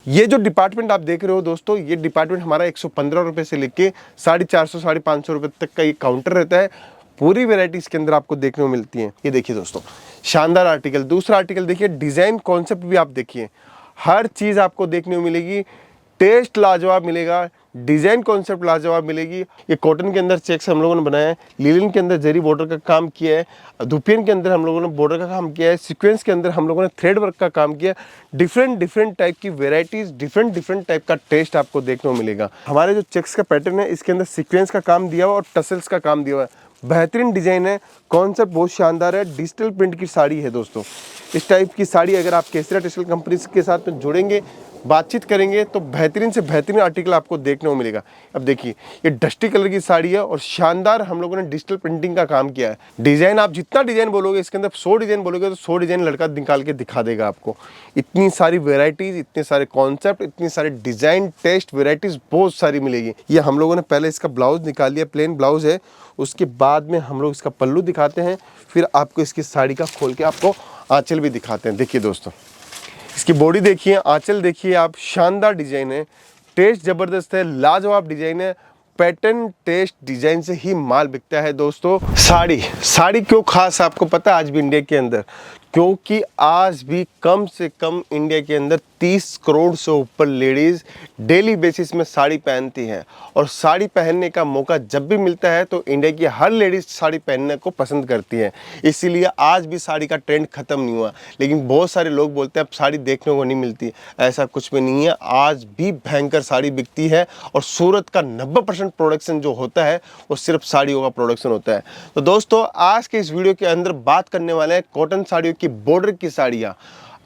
ये जो डिपार्टमेंट आप देख रहे हो दोस्तों, ये डिपार्टमेंट हमारा 115 रुपये से लेके 450 550 रुपये तक का ये काउंटर रहता है। पूरी वैरायटी इसके अंदर आपको देखने को मिलती है। ये देखिए दोस्तों, शानदार आर्टिकल। दूसरा आर्टिकल देखिए, डिज़ाइन कॉन्सेप्ट भी आप देखिए, हर चीज़ आपको देखने को मिलेगी। टेस्ट लाजवाब मिलेगा, डिज़ाइन कॉन्सेप्ट लाजवाब मिलेगी। ये कॉटन के अंदर चेक्स हम लोगों ने बनाया है, लिनन के अंदर जरी बॉर्डर का काम किया है, दुपियन के अंदर हम लोगों ने बॉर्डर का काम किया है, सीक्वेंस के अंदर हम लोगों ने थ्रेड वर्क का काम किया है। डिफरेंट टाइप की वेराइटीज़, डिफरेंट टाइप का टेस्ट आपको देखने को मिलेगा। हमारे जो चेक्स का पैटर्न है, इसके अंदर सीक्वेंस का काम दिया हुआ और टसल्स का काम दिया हुआ है। बेहतरीन डिज़ाइन है, कॉन्सेप्ट बहुत शानदार है। डिजिटल प्रिंट की साड़ी है दोस्तों। इस टाइप की साड़ी अगर आप केसरिया टेक्सटाइल कंपनी के साथ में जुड़ेंगे, बातचीत करेंगे, तो बेहतरीन से बेहतरीन आर्टिकल आपको देखने को मिलेगा। अब देखिए, ये डस्टी कलर की साड़ी है और शानदार हम लोगों ने डिजिटल प्रिंटिंग का काम किया है। डिज़ाइन आप जितना डिज़ाइन बोलोगे, इसके अंदर 100 डिज़ाइन बोलोगे तो 100 डिज़ाइन लड़का निकाल के दिखा देगा आपको। इतनी सारी वेराइटीज़, इतने सारे कॉन्सेप्ट, इतनी सारे डिज़ाइन, टेस्ट, वेराइटीज़ बहुत सारी मिलेगी। ये हम लोगों ने पहले इसका ब्लाउज निकाल लिया, प्लेन ब्लाउज है। उसके बाद में हम लोग इसका पल्लू दिखाते हैं, फिर आपको इसकी साड़ी का खोल के आपको आंचल भी दिखाते हैं। देखिए दोस्तों, इसकी बॉडी देखिए, आंचल देखिए आप, शानदार डिजाइन है, टेस्ट जबरदस्त है, लाजवाब डिजाइन है। पैटर्न, टेस्ट, डिजाइन से ही माल बिकता है दोस्तों। साड़ी क्यों खास आपको पता है आज भी इंडिया के अंदर? क्योंकि आज भी कम से कम इंडिया के अंदर 30 करोड़ से ऊपर लेडीज़ डेली बेसिस में साड़ी पहनती हैं, और साड़ी पहनने का मौका जब भी मिलता है तो इंडिया की हर लेडीज़ साड़ी पहनने को पसंद करती है। इसीलिए आज भी साड़ी का ट्रेंड ख़त्म नहीं हुआ। लेकिन बहुत सारे लोग बोलते हैं अब साड़ी देखने को नहीं मिलती। ऐसा कुछ भी नहीं है, आज भी भयंकर साड़ी बिकती है। और सूरत का 90% प्रोडक्शन जो होता है वो सिर्फ साड़ियों का प्रोडक्शन होता है। तो दोस्तों, आज के इस वीडियो के अंदर बात करने वाले हैं कॉटन साड़ियों की बॉर्डर की साड़ियाँ।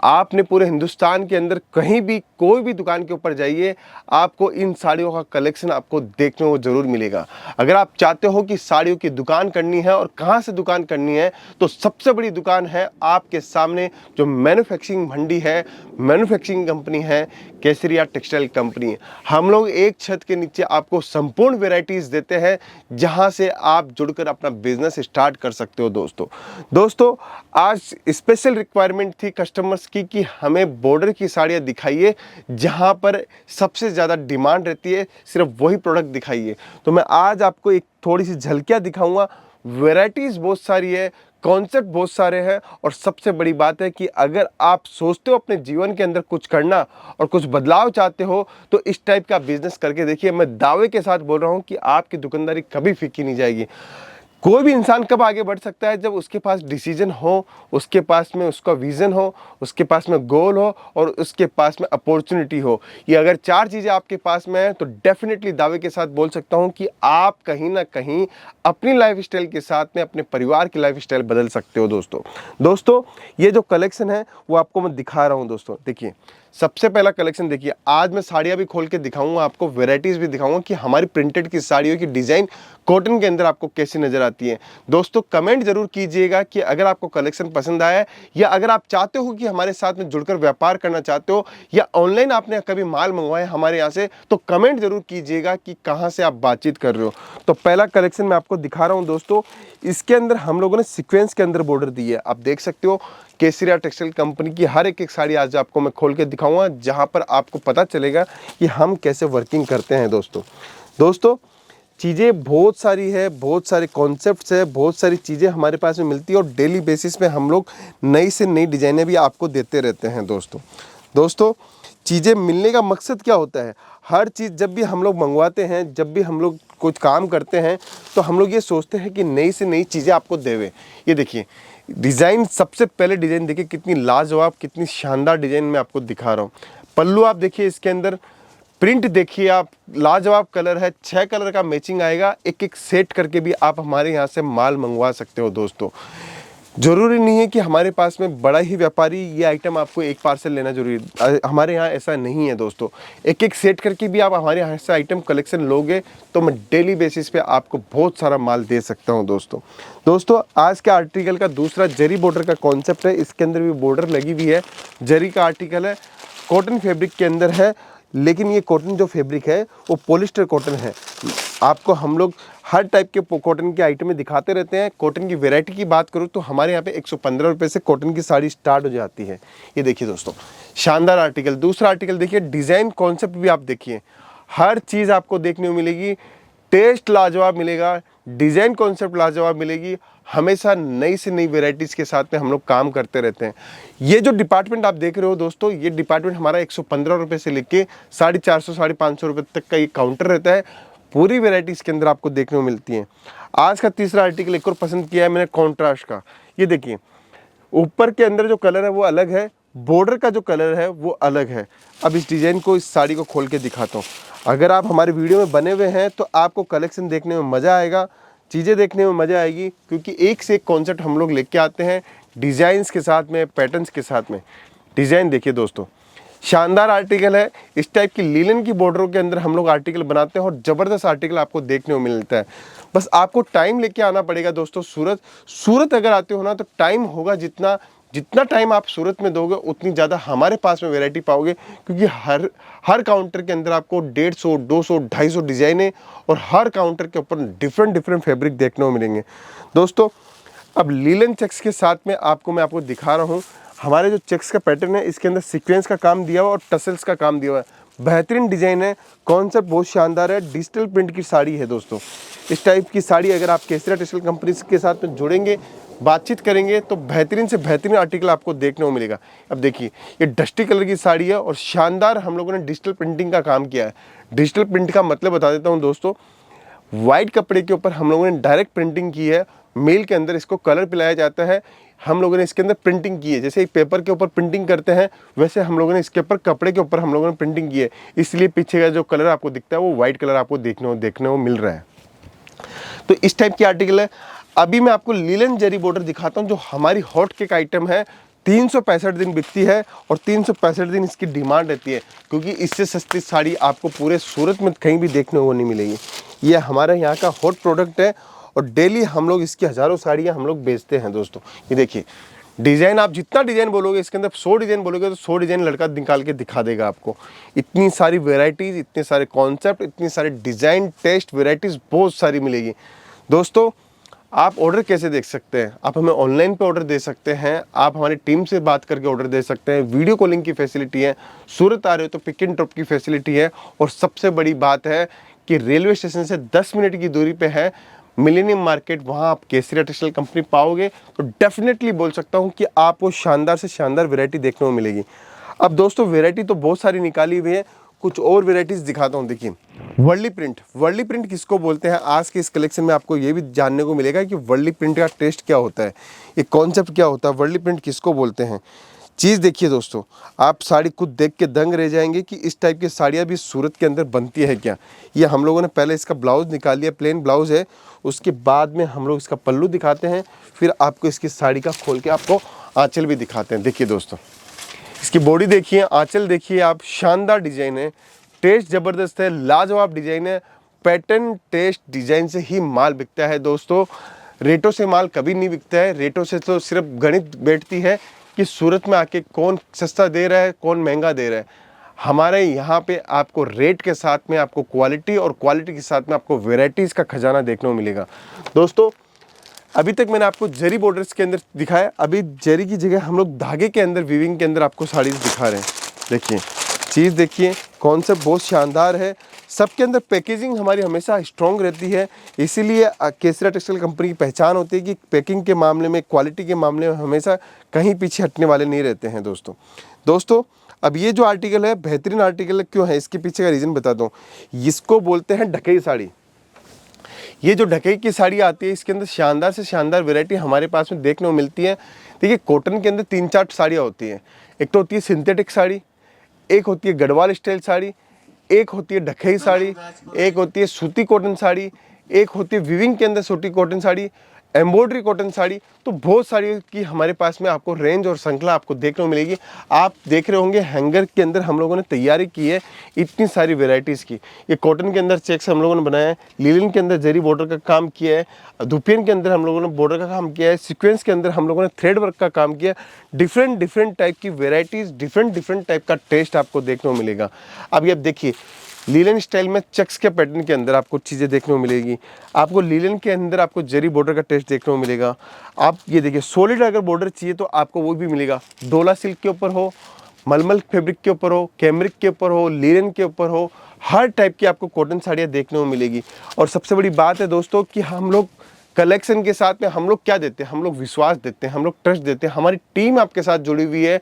आपने पूरे हिंदुस्तान के अंदर कहीं भी कोई भी दुकान के ऊपर जाइए, आपको इन साड़ियों का कलेक्शन आपको देखने को जरूर मिलेगा। अगर आप चाहते हो कि साड़ियों की दुकान करनी है और कहाँ से दुकान करनी है, तो सबसे बड़ी दुकान है आपके सामने जो मैन्युफैक्चरिंग मंडी है, मैन्युफैक्चरिंग कंपनी है, केसरिया टेक्सटाइल कंपनी। हम लोग एक छत के नीचे आपको संपूर्ण वेराइटीज़ देते हैं, जहाँ से आप जुड़कर अपना बिजनेस स्टार्ट कर सकते हो। दोस्तों आज स्पेशल रिक्वायरमेंट थी कस्टमर्स की कि हमें बॉर्डर की साड़ियाँ दिखाइए, जहाँ पर सबसे ज़्यादा डिमांड रहती है, सिर्फ वही प्रोडक्ट दिखाइए। तो मैं आज आपको एक थोड़ी सी झलकियाँ दिखाऊंगा। वैरायटीज़ बहुत सारी है, कॉन्सेप्ट बहुत सारे हैं, और सबसे बड़ी बात है कि अगर आप सोचते हो अपने जीवन के अंदर कुछ करना और कुछ बदलाव चाहते हो, तो इस टाइप का बिजनेस करके देखिए। मैं दावे के साथ बोल रहा हूँ कि आपकी दुकानदारी कभी फीकी नहीं जाएगी। कोई भी इंसान कब आगे बढ़ सकता है? जब उसके पास डिसीजन हो, उसके पास में उसका विज़न हो, उसके पास में गोल हो, और उसके पास में अपॉर्चुनिटी हो। ये अगर 4 चीज़ें आपके पास में हैं, तो डेफिनेटली दावे के साथ बोल सकता हूँ कि आप कहीं ना कहीं अपनी लाइफस्टाइल के साथ में अपने परिवार की लाइफस्टाइल बदल सकते हो। दोस्तों ये जो कलेक्शन है वो आपको मैं दिखा रहा हूँ। दोस्तों देखिए, सबसे पहला कलेक्शन देखिए। आज मैं साड़ियाँ भी खोल के दिखाऊंगा आपको, वेराइटीज़ भी दिखाऊंगा कि हमारी प्रिंटेड की साड़ियों की डिज़ाइन कॉटन के अंदर आपको कैसी नज़र आती है। दोस्तों कमेंट जरूर कीजिएगा कि अगर आपको कलेक्शन पसंद आया है, या अगर आप चाहते हो कि हमारे साथ में जुड़कर व्यापार करना चाहते हो, या ऑनलाइन आपने कभी माल मंगवाया हमारे यहाँ से, तो कमेंट जरूर कीजिएगा कि कहाँ से आप बातचीत कर रहे हो। तो पहला कलेक्शन मैं आपको दिखा रहा हूँ दोस्तों। इसके अंदर हम लोगों ने सीक्वेंस के अंदर बॉर्डर दी है, आप देख सकते हो। केसरिया टेक्सटाइल कंपनी की हर एक साड़ी आज आपको मैं खोल के दिखाऊंगा, जहां पर आपको पता चलेगा कि हम कैसे वर्किंग करते हैं। दोस्तों चीज़ें बहुत सारी है, बहुत सारे कॉन्सेप्ट्स है, बहुत सारी चीज़ें हमारे पास में मिलती है, और डेली बेसिस पे हम लोग नई से नई डिज़ाइनें भी आपको देते रहते हैं। दोस्तों चीज़ें मिलने का मकसद क्या होता है? हर चीज़ जब भी हम लोग मंगवाते हैं, जब भी हम लोग कुछ काम करते हैं, तो हम लोग ये सोचते हैं कि नई से नई चीज़ें आपको देवे। ये देखिए डिज़ाइन, सबसे पहले डिज़ाइन देखिए कितनी लाजवाब, कितनी शानदार डिज़ाइन मैं आपको दिखा रहा हूँ। पल्लू आप देखिए, इसके अंदर प्रिंट देखिए आप, लाजवाब कलर है, 6 कलर का मैचिंग आएगा। एक सेट करके भी आप हमारे यहाँ से माल मंगवा सकते हो। दोस्तों ज़रूरी नहीं है कि हमारे पास में बड़ा ही व्यापारी ये आइटम आपको एक पार्सल लेना जरूरी है, हमारे यहाँ ऐसा नहीं है। दोस्तों एक सेट करके भी आप हमारे यहाँ से आइटम कलेक्शन लोगे, तो मैं डेली बेसिस पे आपको बहुत सारा माल दे सकता हूँ। दोस्तों आज के आर्टिकल का दूसरा जरी बॉर्डर का कॉन्सेप्ट है। इसके अंदर भी बॉर्डर लगी हुई है, जरी का आर्टिकल है, कॉटन फैब्रिक के अंदर है। लेकिन ये कॉटन जो फैब्रिक है वो पॉलिस्टर कॉटन है। आपको हम लोग हर टाइप के कॉटन के आइटम में दिखाते रहते हैं। कॉटन की वैरायटी की बात करूँ तो हमारे यहाँ पे 115 रुपये से कॉटन की साड़ी स्टार्ट हो जाती है। ये देखिए दोस्तों, शानदार आर्टिकल। दूसरा आर्टिकल देखिए, डिज़ाइन कॉन्सेप्ट भी आप देखिए, हर चीज़ आपको देखने को मिलेगी। टेस्ट लाजवाब मिलेगा, डिज़ाइन कॉन्सेप्ट लाजवाब मिलेगी। हमेशा नई से नई वेराइटीज़ के साथ में हम लोग काम करते रहते हैं। ये जो डिपार्टमेंट आप देख रहे हो दोस्तों, ये डिपार्टमेंट हमारा 115 रुपये से लेके 450 550 रुपये तक का ये काउंटर रहता है। पूरी वेराइटी इसके अंदर आपको देखने को मिलती है। आज का तीसरा आर्टिकल एक और पसंद किया है मैंने, कॉन्ट्रास्ट का। ये देखिए, ऊपर के अंदर जो कलर है वो अलग है, बॉर्डर का जो कलर है वो अलग है। अब इस डिज़ाइन को, इस साड़ी को खोल के दिखाता हूँ। अगर आप हमारे वीडियो में बने हुए हैं तो आपको कलेक्शन देखने में मज़ा आएगा, चीज़ें देखने में मज़ा आएगी, क्योंकि एक से एक कॉन्सेप्ट हम लोग लेके आते हैं डिज़ाइंस के साथ में, पैटर्न्स के साथ में। डिज़ाइन देखिए दोस्तों, शानदार आर्टिकल है। इस टाइप की लीलन की बॉर्डरों के अंदर हम लोग आर्टिकल बनाते हैं और ज़बरदस्त आर्टिकल आपको देखने को मिलता है। बस आपको टाइम लेके आना पड़ेगा दोस्तों। सूरत अगर आते हो ना तो टाइम होगा, जितना टाइम आप सूरत में दोगे उतनी ज़्यादा हमारे पास में वैरायटी पाओगे, क्योंकि हर काउंटर के अंदर आपको 150, 200, 250 डिज़ाइनें और हर काउंटर के ऊपर डिफरेंट फैब्रिक देखने को मिलेंगे दोस्तों। अब लीलन चेक्स के साथ में मैं आपको दिखा रहा हूँ। हमारे जो चेक्स का पैटर्न है, इसके अंदर सीक्वेंस का काम दिया हुआ और टसल्स का काम दिया हुआ है। बेहतरीन डिज़ाइन है, कॉन्सेप्ट बहुत शानदार है। डिजिटल प्रिंट की साड़ी है दोस्तों। इस टाइप की साड़ी अगर आप केसरिया टेक्सटाइल कंपनी के साथ में जुड़ेंगे, बातचीत करेंगे, तो बेहतरीन से बेहतरीन आर्टिकल आपको देखने को मिलेगा। अब देखिए, ये डस्टी कलर की साड़ी है और शानदार हम लोगों ने डिजिटल प्रिंटिंग का काम किया है। डिजिटल प्रिंट का मतलब बता देता हूँ दोस्तों, वाइट कपड़े के ऊपर हम लोगों ने डायरेक्ट प्रिंटिंग की है। मेल के अंदर इसको कलर पिलाया जाता है, हम लोगों ने इसके अंदर प्रिंटिंग की है। जैसे एक पेपर के ऊपर प्रिंटिंग करते हैं, वैसे हम लोगों ने इसके ऊपर, कपड़े के ऊपर हम लोगों ने प्रिंटिंग की है। इसलिए पीछे का जो कलर आपको दिखता है वो वाइट कलर आपको देखने को मिल रहा है। तो इस टाइप की आर्टिकल है। अभी मैं आपको लीलन जरी बॉर्डर दिखाता हूँ, जो हमारी हॉट केक आइटम है। 365 दिन बिकती है और 365 दिन इसकी डिमांड रहती है, क्योंकि इससे सस्ती साड़ी आपको पूरे सूरत में कहीं भी देखने को नहीं मिलेगी। ये हमारे यहाँ का हॉट प्रोडक्ट है और डेली हम लोग इसकी हज़ारों साड़ियाँ हम लोग बेचते हैं दोस्तों। ये देखिए डिज़ाइन, आप जितना डिज़ाइन बोलोगे इसके अंदर, 100 डिज़ाइन बोलोगे तो 100 डिज़ाइन लड़का निकाल के दिखा देगा आपको। इतनी सारी वेराइटीज़, इतने सारे कॉन्सेप्ट, इतनी सारे डिज़ाइन, टेस्ट, वेराइटीज़ बहुत सारी मिलेगी दोस्तों। आप ऑर्डर कैसे देख सकते हैं? आप हमें ऑनलाइन पे ऑर्डर दे सकते हैं, आप हमारी टीम से बात करके ऑर्डर दे सकते हैं। वीडियो कॉलिंग की फैसिलिटी है, सूरत आ रहे हो तो पिक एंड ड्रॉप की फैसिलिटी है। और सबसे बड़ी बात है कि रेलवे स्टेशन से 10 मिनट की दूरी पे है मिलेनियम मार्केट, वहाँ आप केसरिया टेक्सटाइल कंपनी पाओगे। तो डेफिनेटली बोल सकता हूँ कि आपको शानदार से शानदार वैरायटी देखने को मिलेगी। अब दोस्तों वैरायटी तो बहुत सारी निकाली हुई है, कुछ और वेराइटीज़ दिखाता हूँ। देखिए वर्ली प्रिंट किसको बोलते हैं, आज के इस कलेक्शन में आपको ये भी जानने को मिलेगा कि वर्ली प्रिंट का टेस्ट क्या होता है, ये कॉन्सेप्ट क्या होता है, वर्ली प्रिंट किसको बोलते हैं। चीज़ देखिए दोस्तों, आप साड़ी खुद देख के दंग रह जाएंगे कि इस टाइप की साड़ियाँ भी सूरत के अंदर बनती है क्या। ये हम लोगों ने पहले इसका ब्लाउज़ निकाल लिया, प्लेन ब्लाउज़ है, उसके बाद में हम लोग इसका पल्लू दिखाते हैं, फिर आपको इसकी साड़ी का खोल के आपको आंचल भी दिखाते हैं। देखिए दोस्तों, इसकी बॉडी देखिए, आंचल देखिए आप, शानदार डिज़ाइन है, टेस्ट ज़बरदस्त है, लाजवाब डिज़ाइन है। पैटर्न, टेस्ट, डिज़ाइन से ही माल बिकता है दोस्तों। रेटों से माल कभी नहीं बिकता है। रेटों से तो सिर्फ गणित बैठती है कि सूरत में आके कौन सस्ता दे रहा है, कौन महंगा दे रहा है। हमारे यहाँ पे आपको रेट के साथ में आपको क्वालिटी, और क्वालिटी के साथ में आपको वेराइटीज़ का खजाना देखने को मिलेगा दोस्तों। अभी तक मैंने आपको जरी बॉर्डर्स के अंदर दिखाया, अभी जरी की जगह हम लोग धागे के अंदर, वीविंग के अंदर आपको साड़ीज़ दिखा रहे हैं। देखिए चीज़ देखिए, कॉन्सेप्ट बहुत शानदार है। सबके अंदर पैकेजिंग हमारी हमेशा स्ट्रॉन्ग रहती है, इसीलिए केसरिया टेक्सटाइल कंपनी की पहचान होती है कि पैकिंग के मामले में, क्वालिटी के मामले में हमेशा कहीं पीछे हटने वाले नहीं रहते हैं दोस्तों। अब ये जो आर्टिकल है, बेहतरीन आर्टिकल क्यों है, इसके पीछे का रीज़न बताता हूँ। इसको बोलते हैं ढकई साड़ी। ये जो ढकई की साड़ी आती है, इसके अंदर शानदार से शानदार वैरायटी हमारे पास में देखने को मिलती है। देखिए कॉटन के अंदर 3-4 साड़ियाँ होती हैं। एक तो होती है सिंथेटिक साड़ी, एक होती है गढ़वाल स्टाइल साड़ी, एक होती है ढकई साड़ी, एक होती है सूती कॉटन साड़ी, एक होती है विविंग के अंदर सूती cotton sari, embroidery cotton sari, तो बहुत साड़ी की हमारे पास में आपको रेंज और श्रृंखला आपको देखने को मिलेगी। आप देख रहे होंगे हैंगर के अंदर हम लोगों ने तैयारी की है इतनी सारी वेराइटीज़ की। ये कॉटन के अंदर चेक्स हम लोगों ने बनाया है, लिनन के अंदर जरी बॉर्डर का काम किया है, धुपियन के अंदर हम लोगों ने बॉर्डर का काम किया है, सीक्वेंस के अंदर हम लोगों ने थ्रेड वर्क का काम किया। डिफरेंट टाइप की वेराइटीज़, डिफरेंट टाइप का टेस्ट आपको देखने को मिलेगा। अभी आप देखिए लीलन स्टाइल में चेक्स के पैटर्न के अंदर आपको चीज़ें देखने को मिलेगी। आपको लीलन के अंदर आपको जरी बॉर्डर का टेस्ट देखने को मिलेगा। आप ये देखिए सॉलिड अगर बॉर्डर चाहिए तो आपको वो भी मिलेगा, डोला सिल्क के ऊपर हो, मलमल फैब्रिक के ऊपर हो, कैमरिक के ऊपर हो, लीलन के ऊपर हो, हर टाइप की आपको कॉटन साड़ियाँ देखने को मिलेगी। और सबसे बड़ी बात है दोस्तों कि हम लोग कलेक्शन के साथ में हम लोग क्या देते हैं, हम लोग विश्वास देते हैं, हम लोग ट्रस्ट देते हैं। हमारी टीम आपके साथ जुड़ी हुई है।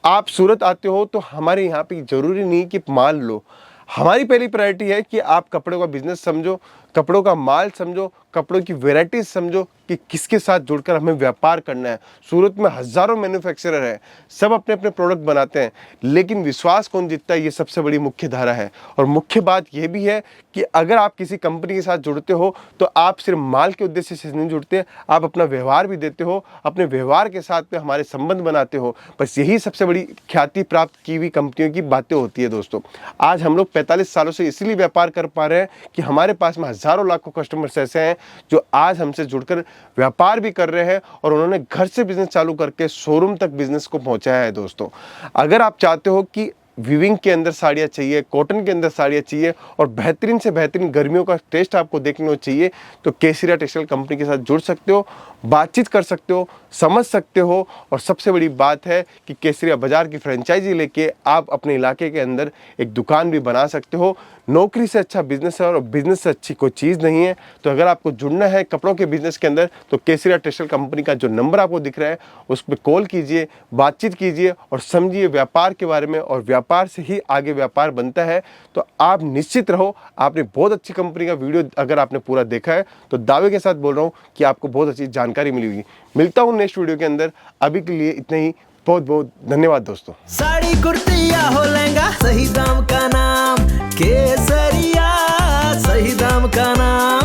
आप सूरत आते हो तो हमारे यहाँ पे ज़रूरी नहीं कि माल लो, हमारी पहली प्रायोरिटी है कि आप कपड़ों का बिजनेस समझो, कपड़ों का माल समझो, कपड़ों की वैरायटीज समझो कि किसके साथ जुड़कर हमें व्यापार करना है। सूरत में हज़ारों मैन्युफैक्चरर है, सब अपने अपने प्रोडक्ट बनाते हैं, लेकिन विश्वास कौन जीतता है ये सबसे बड़ी मुख्य धारा है। और मुख्य बात यह भी है कि अगर आप किसी कंपनी के साथ जुड़ते हो तो आप सिर्फ माल के उद्देश्य से नहीं जुड़ते, आप अपना व्यवहार भी देते हो, अपने व्यवहार के साथ में हमारे संबंध बनाते हो। बस यही सबसे बड़ी ख्याति प्राप्त की हुई कंपनियों की बातें होती है दोस्तों। आज हम लोग 45 सालों से इसीलिए व्यापार कर पा रहे हैं कि हमारे पास में हज़ारों लाखों कस्टमर्स ऐसे हैं जो आज हमसे जुड़कर व्यापार भी कर रहे हैं और उन्होंने घर से बिजनेस चालू करके शोरूम तक बिजनेस को पहुंचाया है दोस्तों। अगर आप चाहते हो कि वीविंग के अंदर साड़ियाँ चाहिए, कॉटन के अंदर साड़ियाँ चाहिए और बेहतरीन से बेहतरीन गर्मियों का टेस्ट आपको देखने को चाहिए तो केसरिया टेक्सटाइल कंपनी के साथ जुड़ सकते हो, बातचीत कर सकते हो, समझ सकते हो। और सबसे बड़ी बात है कि केसरिया बाजार की फ्रेंचाइजी लेके आप अपने इलाके के अंदर एक दुकान भी बना सकते हो। नौकरी से अच्छा बिजनेस है और बिजनेस से अच्छी कोई चीज़ नहीं है। तो अगर आपको जुड़ना है कपड़ों के बिजनेस के अंदर तो केसरिया टेक्सटाइल कंपनी का जो नंबर आपको दिख रहा है उस पर कॉल कीजिए, बातचीत कीजिए और समझिए व्यापार के बारे में। और व्यापार से ही आगे व्यापार बनता है। तो आप निश्चित रहो, आपने बहुत अच्छी कंपनी का वीडियो अगर आपने पूरा देखा है तो दावे के साथ बोल रहा हूँ कि आपको बहुत अच्छी जानकारी मिली होगी। मिलता हूँ नेक्स्ट वीडियो के अंदर, अभी के लिए इतना ही। बहुत बहुत धन्यवाद दोस्तों। साड़ी कुर्ती या हो लहंगा, सही दाम का नाम केसरिया, सही दाम का नाम।